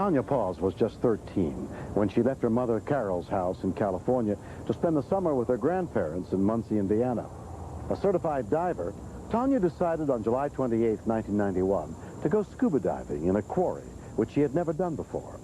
Tanya Paws was just 13 when she left her mother Carol's house in California to spend the summer with her grandparents in Muncie, Indiana. A certified diver, Tanya decided on July 28, 1991, to go scuba diving in a quarry, which she had never done before.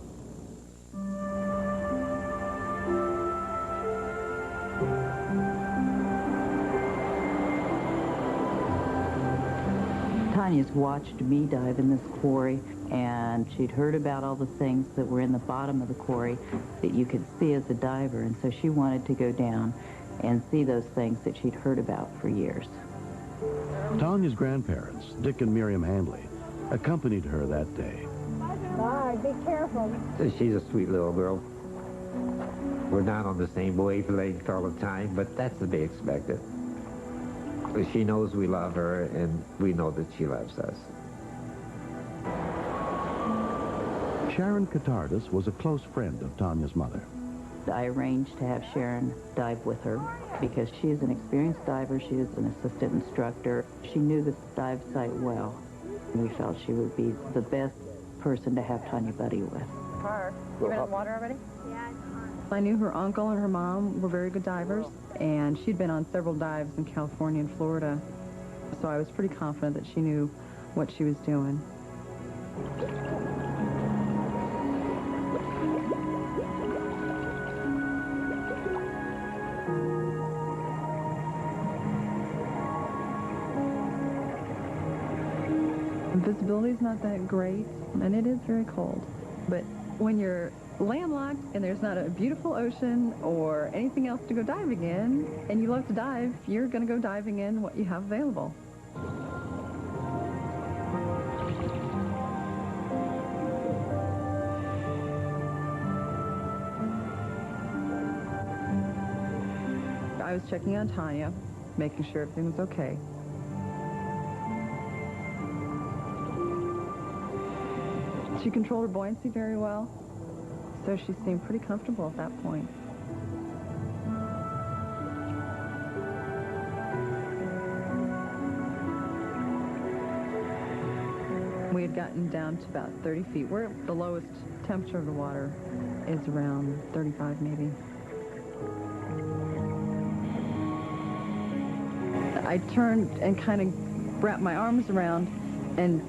Tanya's watched me dive in this quarry, and she'd heard about all the things that were in the bottom of the quarry that you could see as a diver, and so she wanted to go down and see those things that she'd heard about for years. Tanya's grandparents, Dick and Miriam Handley, accompanied her that day. Bye, be careful. She's a sweet little girl. We're not on the same wavelength all the time, but that's to be expected. She knows we love her, and we know that she loves us. Sharon Catardis was a close friend of Tanya's mother. I arranged to have Sharon dive with her because she is an experienced diver. She is an assistant instructor. She knew the dive site well. We felt she would be the best person to have Tanya buddy with. Her. You been in the water already? Yeah, it's fun. I knew her uncle and her mom were very good divers, and she'd been on several dives in California and Florida, so I was pretty confident that she knew what she was doing. Visibility's not that great, and it is very cold, but when you're landlocked and there's not a beautiful ocean or anything else to go diving in, and you love to dive, you're going to go diving in what you have available. I was checking on Tanya, making sure everything was okay. She controlled her buoyancy very well, so she seemed pretty comfortable at that point. We had gotten down to about 30 feet. We're the lowest temperature of the water is around 35 maybe. I turned and kind of wrapped my arms around and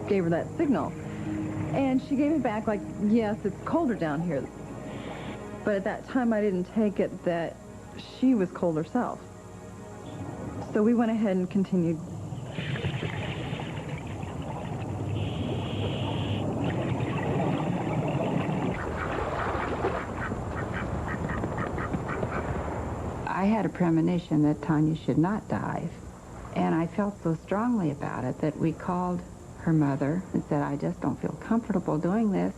gave her that signal. And she gave me back like, yes, it's colder down here. But at that time, I didn't take it that she was cold herself. So we went ahead and continued. I had a premonition that Tanya should not dive. And I felt so strongly about it that we called her mother and said, I just don't feel comfortable doing this.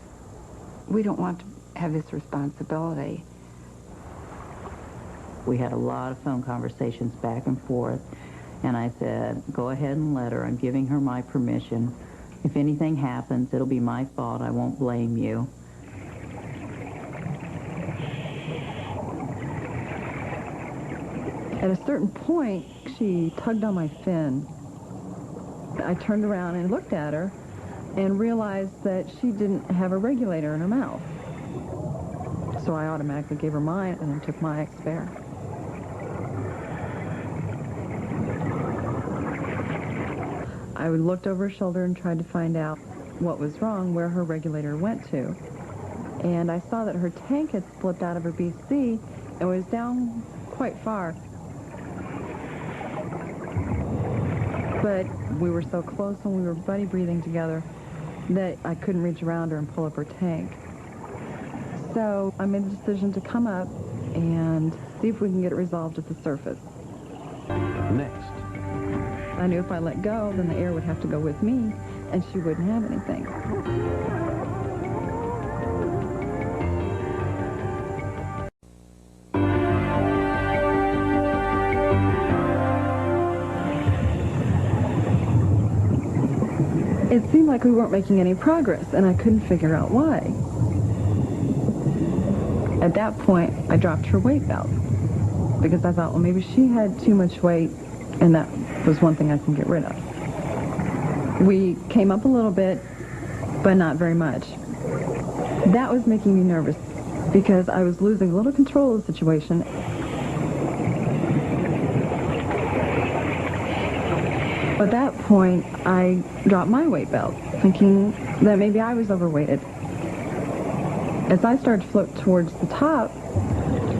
We don't want to have this responsibility. We had a lot of phone conversations back and forth, and I said, go ahead and let her. I'm giving her my permission. If anything happens, it'll be my fault. I won't blame you. At a certain point, she tugged on my fin. I turned around and looked at her and realized that she didn't have a regulator in her mouth. So I automatically gave her mine and then took my spare. I looked over her shoulder and tried to find out what was wrong, where her regulator went to. And I saw that her tank had slipped out of her BC and was down quite far. But we were so close when we were buddy breathing together that I couldn't reach around her and pull up her tank. So I made the decision to come up and see if we can get it resolved at the surface. Next. I knew if I let go, then the air would have to go with me, and she wouldn't have anything. It seemed like we weren't making any progress, and I couldn't figure out why. At that point, I dropped her weight belt, because I thought, well, maybe she had too much weight, and that was one thing I can get rid of. We came up a little bit, but not very much. That was making me nervous because I was losing a little control of the situation. At that point, I dropped my weight belt, thinking that maybe I was overweighted. As I started to float towards the top,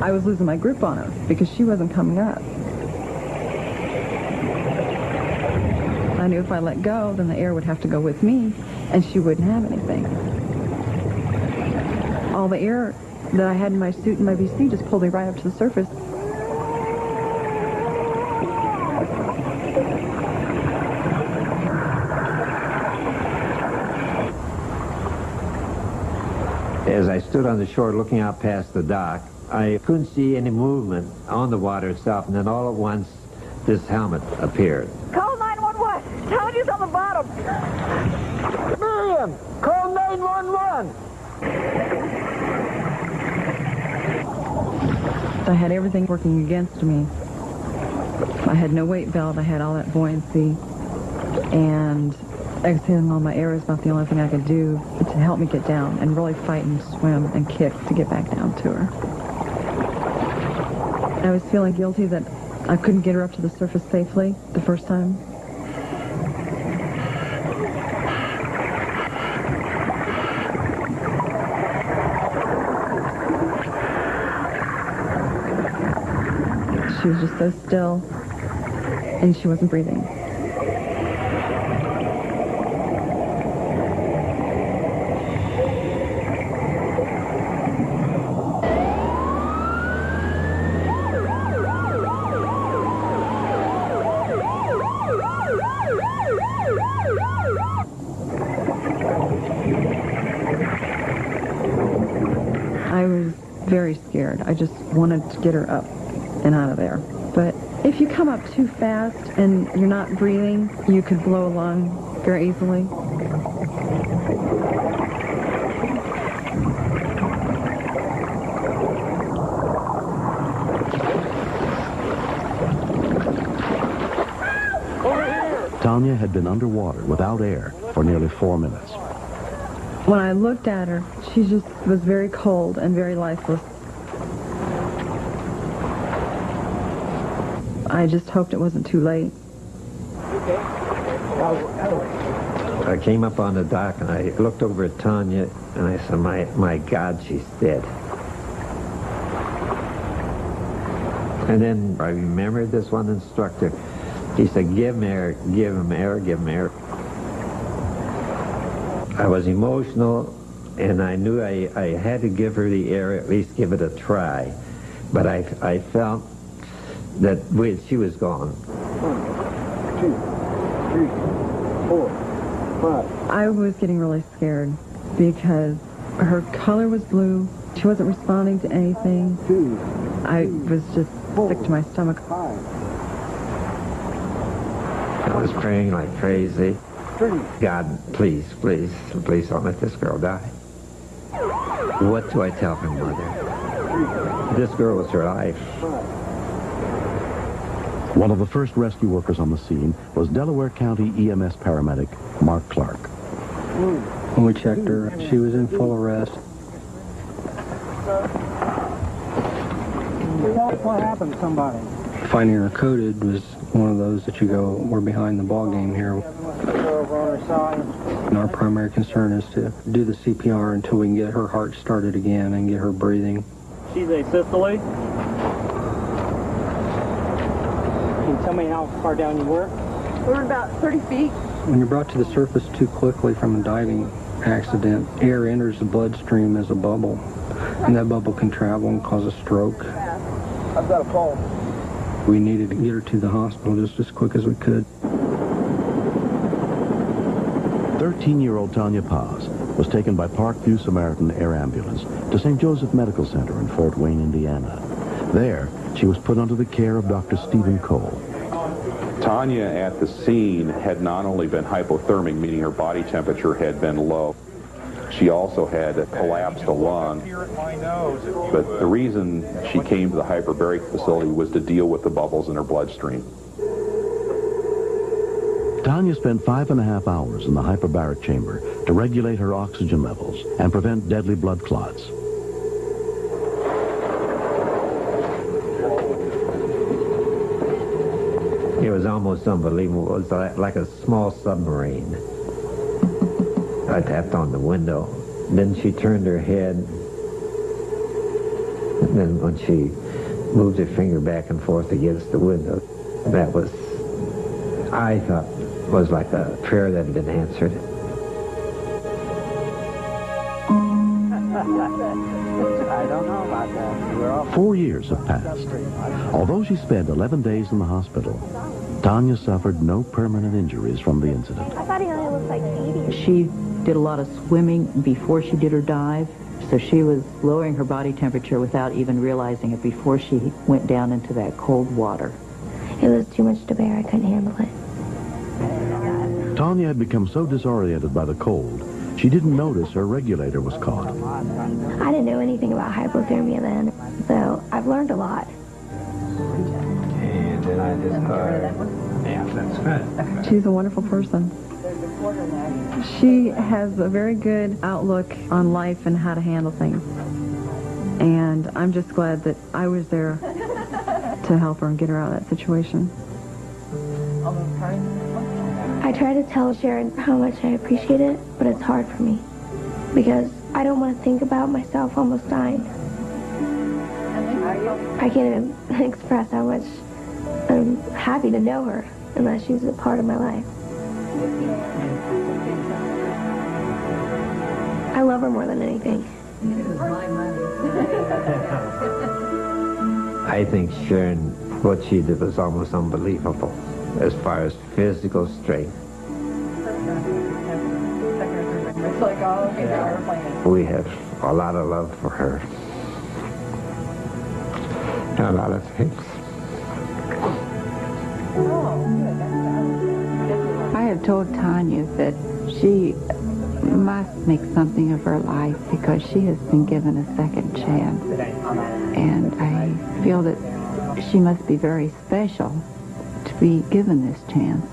I was losing my grip on her because she wasn't coming up. I knew if I let go, then the air would have to go with me, and she wouldn't have anything. All the air that I had in my suit and my VC just pulled me right up to the surface. As I stood on the shore looking out past the dock, I couldn't see any movement on the water itself, and then all at once, this helmet appeared. Call 911. Tanya's on the bottom. Miriam, call 911. I had everything working against me. I had no weight belt, I had all that buoyancy, and exhaling all my air is about the only thing I could do to help me get down and really fight and swim and kick to get back down to her. I was feeling guilty that I couldn't get her up to the surface safely the first time. She was just so still, and she wasn't breathing. I was very scared. I just wanted to get her up and out of there. But if you come up too fast and you're not breathing, you could blow a lung very easily. Tanya had been underwater without air for nearly 4 minutes. When I looked at her, she just was very cold and very lifeless. I just hoped it wasn't too late. I came up on the dock and I looked over at Tanya and I said, my God, she's dead. And then I remembered this one instructor. He said, give him air, give him air, give him air. I was emotional, and I knew I had to give her the air, at least give it a try. But I felt that she was gone. 1, 2, 3, 4, 5. I was getting really scared because her color was blue. She wasn't responding to anything. 2. I was just sick to my stomach. 5. I was praying like crazy. 3. God, please, please, please don't let this girl die. What do I tell her mother? This girl was her life. 5. One of the first rescue workers on the scene was Delaware County EMS paramedic Mark Clark. When we checked her, she was in full arrest. What happened to somebody? Finding her coded was one of those that you go, we're behind the ball game here. And our primary concern is to do the CPR until we can get her heart started again and get her breathing. She's asystole. Can you tell me how far down you were? We were about 30 feet. When you're brought to the surface too quickly from a diving accident, air enters the bloodstream as a bubble, and that bubble can travel and cause a stroke. I've got a pulse. We needed to get her to the hospital just as quick as we could. 13-year-old Tanya Paz was taken by Parkview Samaritan Air Ambulance to St. Joseph Medical Center in Fort Wayne, Indiana. There, she was put under the care of Dr. Stephen Cole. Tanya at the scene had not only been hypothermic, meaning her body temperature had been low, she also had collapsed a lung. But the reason she came to the hyperbaric facility was to deal with the bubbles in her bloodstream. Tanya spent 5.5 hours in the hyperbaric chamber to regulate her oxygen levels and prevent deadly blood clots. It was almost unbelievable. It was like a small submarine. I tapped on the window. Then she turned her head. And then when she moved her finger back and forth against the window, that was, I thought, was like a prayer that had been answered. I don't know about that. We're all 4 years have passed. Although she spent 11 days in the hospital, Tanya suffered no permanent injuries from the incident. I thought he only looked like 80. She did a lot of swimming before she did her dive, so she was lowering her body temperature without even realizing it before she went down into that cold water. It was too much to bear. I couldn't handle it. Tanya had become so disoriented by the cold, she didn't notice her regulator was caught. I didn't know anything about hypothermia then, so I've learned a lot. And then I just yeah, that's good. She's a wonderful person. She has a very good outlook on life and how to handle things. And I'm just glad that I was there to help her and get her out of that situation. I try to tell Sharon how much I appreciate it, but it's hard for me because I don't want to think about myself almost dying. I can't even express how much I'm happy to know her unless she's a part of my life. I love her more than anything. I think Sharon, what she did was almost unbelievable as far as physical strength. We have a lot of love for her. And a lot of things. I have told Tanya that she must make something of her life because she has been given a second chance. And I feel that she must be very special to be given this chance.